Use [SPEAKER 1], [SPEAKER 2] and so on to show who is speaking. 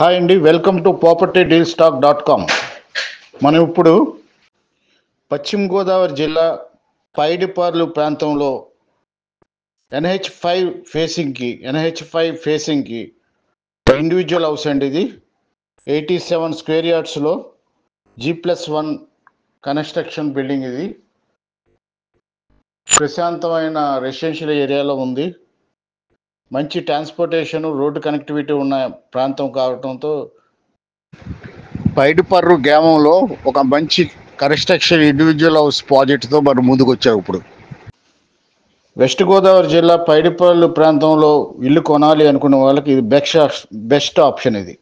[SPEAKER 1] Hi అండి, welcome to propertydillstock.com. మనం ఇప్పుడు పశ్చిమ గోదావరి జిల్లా పైడిపార్లు ప్రాంతంలో ఎన్హెచ్ ఫైవ్ ఫేసింగ్కి ఇండివిజువల్ హౌస్ అండి. ఇది 87 స్క్వేర్ యార్డ్స్లో G+1 కన్స్ట్రక్షన్ బిల్డింగ్. ఇది ప్రశాంతమైన రెసిడెన్షియల్ ఏరియాలో ఉంది. మంచి ట్రాన్స్పోర్టేషన్, రోడ్డు కనెక్టివిటీ ఉన్న ప్రాంతం కావడంతో పైడిపర్రు గ్రామంలో ఒక మంచి కన్స్ట్రక్షన్ ఇండివిజువల్ హౌస్ ప్రాజెక్టుతో మనం ముందుకు వచ్చాము. ఇప్పుడు వెస్ట్ గోదావరి జిల్లా పైడిపర్రు ప్రాంతంలో ఇల్లు కొనాలి అనుకునే వాళ్ళకి ఇది బెస్ట్ ఆప్షన్. ఇది